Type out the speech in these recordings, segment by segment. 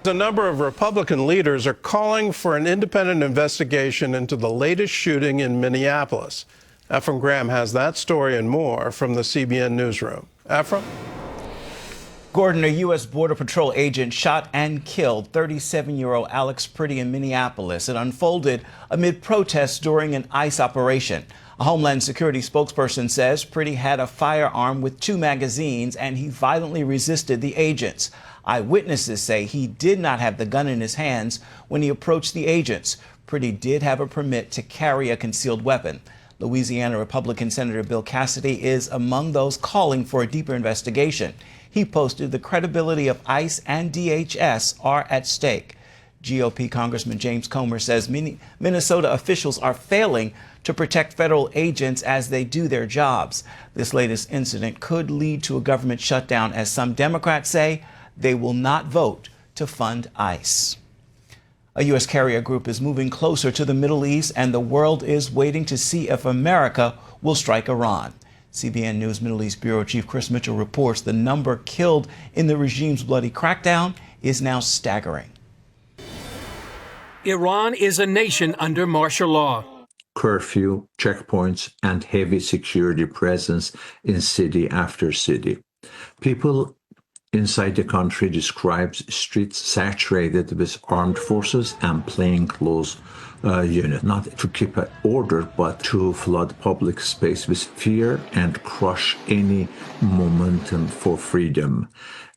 A number of Republican leaders are calling for an independent investigation into the latest shooting in Minneapolis. Ephraim Graham has that story and more from the CBN newsroom. Ephraim? Gordon, a U.S. Border Patrol agent shot and killed 37-year-old Alex Priddy in Minneapolis. It unfolded amid protests during an ICE operation. A Homeland Security spokesperson says Priddy had a firearm with 2 magazines and he violently resisted the agents. Eyewitnesses say he did not have the gun in his hands when he approached the agents. Priddy did have a permit to carry a concealed weapon. Louisiana Republican Senator Bill Cassidy is among those calling for a deeper investigation. He posted the credibility of ICE and DHS are at stake. GOP Congressman James Comer says Minnesota officials are failing to protect federal agents as they do their jobs. This latest incident could lead to a government shutdown, as some Democrats say they will not vote to fund ICE. A U.S. carrier group is moving closer to the Middle East, and the world is waiting to see if America will strike Iran. CBN News Middle East Bureau Chief Chris Mitchell reports the number killed in the regime's bloody crackdown is now staggering. Iran is a nation under martial law. Curfew, checkpoints, and heavy security presence in city after city. People inside the country describes streets saturated with armed forces and plainclothes units, not to keep order, but to flood public space with fear and crush any momentum for freedom.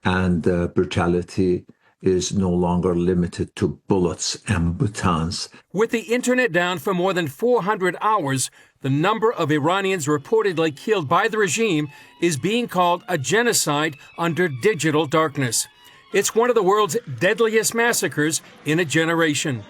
And brutality is no longer limited to bullets and batons. With the internet down for more than 400 hours, the number of Iranians reportedly killed by the regime is being called a genocide under digital darkness. It's one of the world's deadliest massacres in a generation.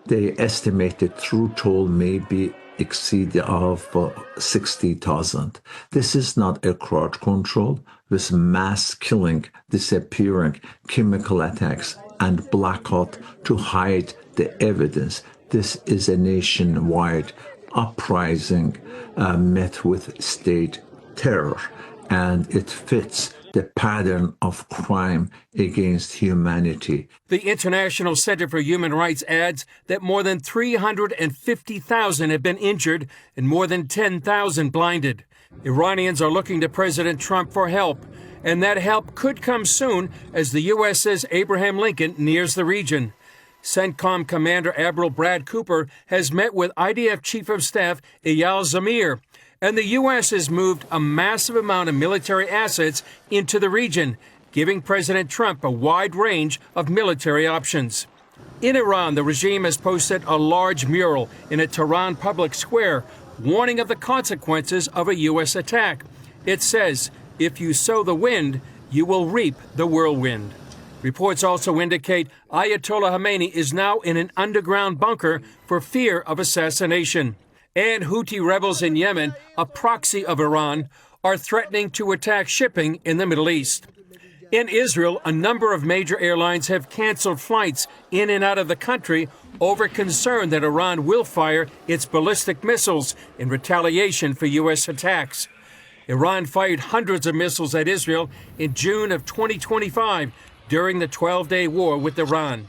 They estimated true toll may be exceed of 60,000. This is not a crowd control. This mass killing, disappearing, chemical attacks, and blackout to hide the evidence. This is a nationwide uprising met with state terror, and it fits the pattern of crime against humanity. The International Center for Human Rights adds that more than 350,000 have been injured and more than 10,000 blinded. Iranians are looking to President Trump for help, and that help could come soon as the U.S.'s Abraham Lincoln nears the region. CENTCOM Commander Admiral Brad Cooper has met with IDF Chief of Staff Eyal Zamir, and the U.S. has moved a massive amount of military assets into the region, giving President Trump a wide range of military options. In Iran, the regime has posted a large mural in a Tehran public square, warning of the consequences of a U.S. attack. It says, "If you sow the wind, you will reap the whirlwind." Reports also indicate Ayatollah Khamenei is now in an underground bunker for fear of assassination. And Houthi rebels in Yemen, a proxy of Iran, are threatening to attack shipping in the Middle East. In Israel, a number of major airlines have canceled flights in and out of the country over concern that Iran will fire its ballistic missiles in retaliation for U.S. attacks. Iran fired hundreds of missiles at Israel in June of 2025 during the 12-day war with Iran.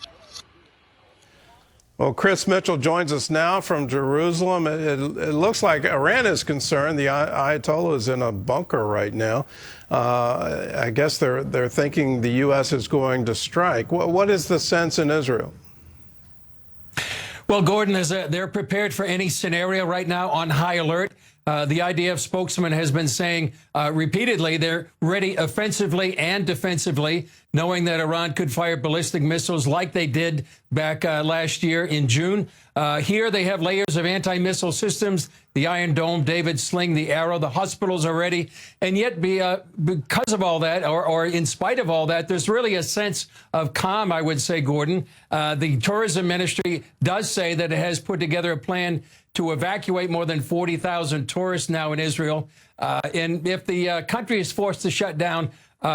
Well, Chris Mitchell joins us now from Jerusalem. It looks like Iran is concerned. The Ayatollah is in a bunker right now. I guess they're thinking the U.S. is going to strike. What is the sense in Israel? Well, Gordon, they're prepared for any scenario right now, on high alert. The IDF spokesman has been saying repeatedly they're ready offensively and defensively, knowing that Iran could fire ballistic missiles like they did back last year in June. Here they have layers of anti-missile systems, the Iron Dome, David's Sling, the Arrow, the hospitals are ready. And yet because of all that, or in spite of all that, there's really a sense of calm, I would say, Gordon. The tourism ministry does say that it has put together a plan to evacuate more than 40,000 tourists now in Israel. And if the country is forced to shut down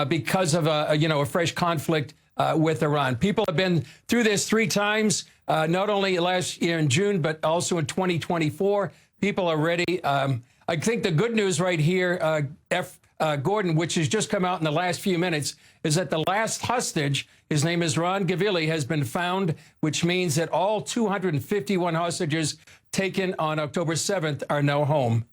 because of a fresh conflict with Iran. People have been through this 3 times, not only last year in June, but also in 2024. People are ready. I think the good news right here, Gordon, which has just come out in the last few minutes, is that the last hostage, his name is Ron Gavili, has been found, which means that all 251 hostages taken on October 7th are now home.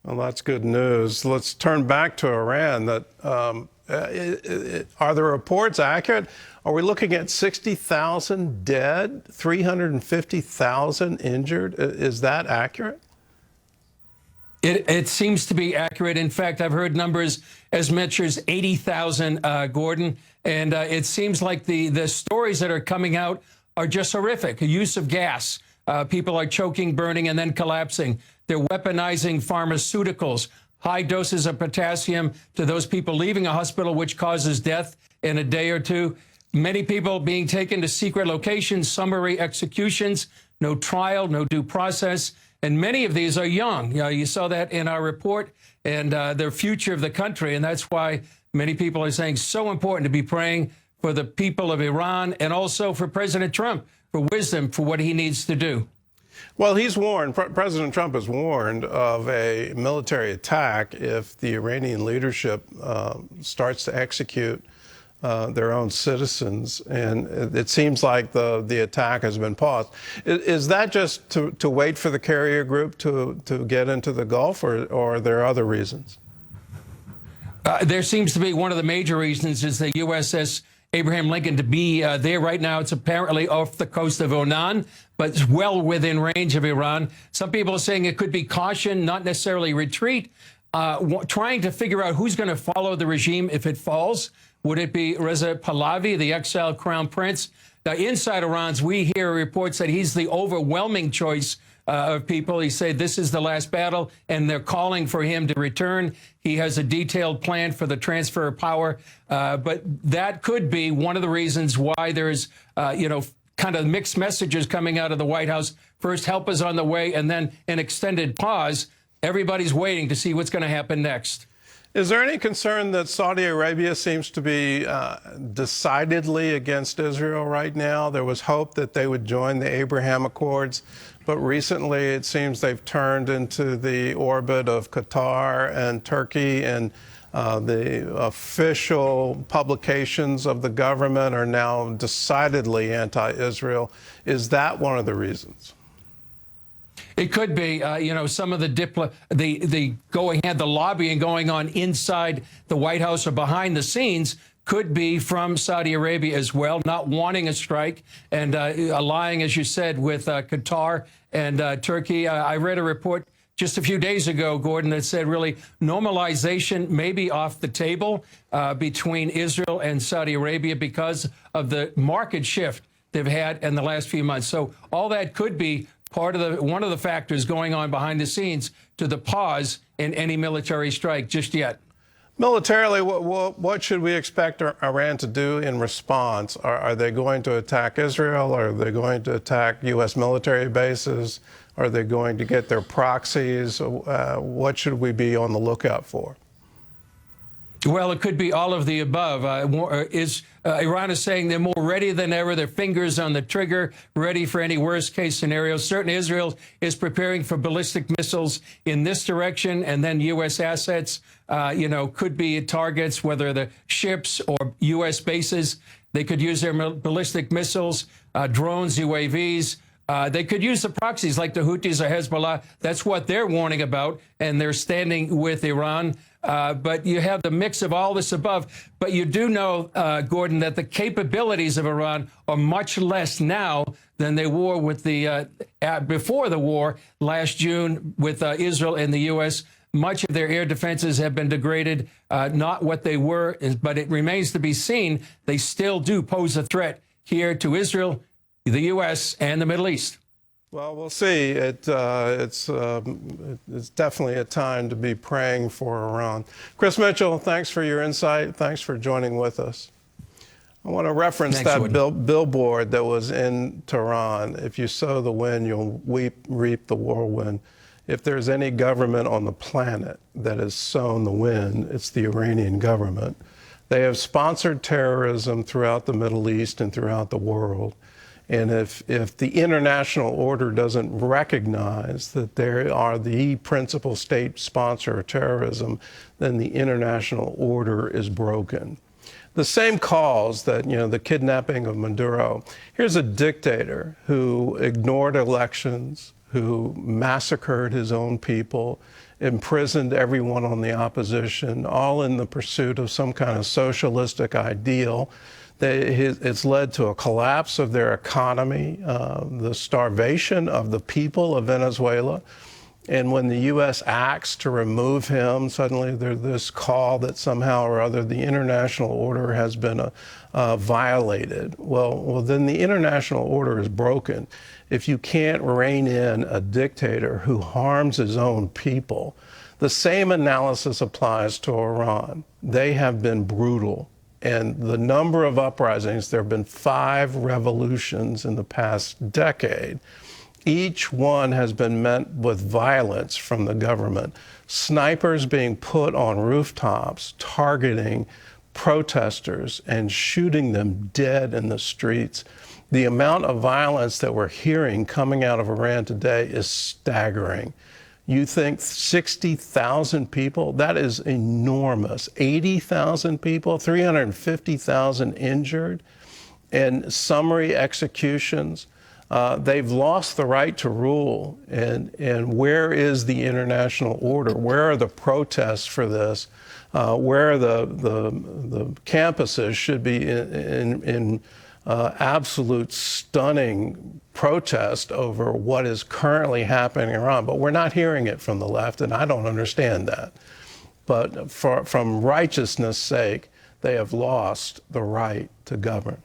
Well, that's good news. Let's turn back to Iran. Are the reports accurate? Are we looking at 60,000 dead, 350,000 injured? Is that accurate? It seems to be accurate. In fact, I've heard numbers as much as 80,000, Gordon. And it seems like the stories that are coming out are just horrific. The use of gas. People are choking, burning, and then collapsing. They're weaponizing pharmaceuticals, high doses of potassium to those people leaving a hospital, which causes death in a day or two. Many people being taken to secret locations, summary executions, no trial, no due process. And many of these are young. You saw that in our report, and their future of the country. And that's why many people are saying so important to be praying for the people of Iran and also for President Trump for wisdom for what he needs to do. Well, he's warned, President Trump has warned of a military attack if the Iranian leadership starts to execute their own citizens, and it seems like the attack has been paused. Is that just to wait for the carrier group to get into the Gulf, or are there other reasons? There seems to be one of the major reasons is the USS Abraham Lincoln to be there right now. It's apparently off the coast of Oman, but it's well within range of Iran. Some people are saying it could be caution, not necessarily retreat, trying to figure out who's going to follow the regime if it falls. Would it be Reza Pahlavi, the exiled crown prince? Now, inside Iran's, we hear reports that he's the overwhelming choice of people. He said this is the last battle, and they're calling for him to return. He has a detailed plan for the transfer of power, but that could be one of the reasons why there's, kind of mixed messages coming out of the White House. First, help is on the way, and then an extended pause. Everybody's waiting to see what's going to happen next. Is there any concern that Saudi Arabia seems to be decidedly against Israel right now? There was hope that they would join the Abraham Accords, but recently it seems they've turned into the orbit of Qatar and Turkey, and the official publications of the government are now decidedly anti-Israel. Is that one of the reasons? It could be, some of the going ahead, the lobbying going on inside the White House or behind the scenes could be from Saudi Arabia as well, not wanting a strike and allying, as you said, with Qatar and Turkey. I read a report just a few days ago, Gordon, that said really normalization may be off the table between Israel and Saudi Arabia because of the market shift they've had in the last few months. So all that could be one of the factors going on behind the scenes to the pause in any military strike just yet. Militarily, what should we expect Iran to do in response? Are they going to attack Israel? Are they going to attack U.S. military bases? Are they going to get their proxies? What should we be on the lookout for? Well, it could be all of the above. Iran is saying they're more ready than ever. Their fingers on the trigger, ready for any worst-case scenario. Certainly, Israel is preparing for ballistic missiles in this direction, and then U.S. assets, could be targets, whether the ships or U.S. bases. They could use their ballistic missiles, drones, UAVs. They could use the proxies like the Houthis or Hezbollah. That's what they're warning about, and they're standing with Iran. But you have the mix of all this above. But you do know, Gordon, that the capabilities of Iran are much less now than they were with before the war last June with Israel and the U.S. Much of their air defenses have been degraded, not what they were, but it remains to be seen. They still do pose a threat here to Israel, the U.S., and the Middle East. Well, we'll see. It's definitely a time to be praying for Iran. Chris Mitchell, thanks for your insight. Thanks for joining with us. I want to reference that billboard that was in Tehran. If you sow the wind, you'll reap the whirlwind. If there's any government on the planet that has sown the wind, it's the Iranian government. They have sponsored terrorism throughout the Middle East and throughout the world. And if the international order doesn't recognize that they are the principal state sponsor of terrorism, then the international order is broken. The same cause that, the kidnapping of Maduro. Here's a dictator who ignored elections, who massacred his own people, imprisoned everyone on the opposition, all in the pursuit of some kind of socialistic ideal. It's led to a collapse of their economy, the starvation of the people of Venezuela. And when the U.S. acts to remove him, suddenly there's this call that somehow or other the international order has been violated. Well, then the international order is broken. If you can't rein in a dictator who harms his own people, the same analysis applies to Iran. They have been brutal. And the number of uprisings, there have been 5 revolutions in the past decade. Each one has been met with violence from the government. Snipers being put on rooftops, targeting protesters and shooting them dead in the streets. The amount of violence that we're hearing coming out of Iran today is staggering. You think 60,000 people? That is enormous. 80,000 people, 350,000 injured, and summary executions. They've lost the right to rule. And where is the international order? Where are the protests for this? Where the campuses should be in absolute stunning protest over what is currently happening in Iran. But we're not hearing it from the left, and I don't understand that. But from righteousness' sake, they have lost the right to govern.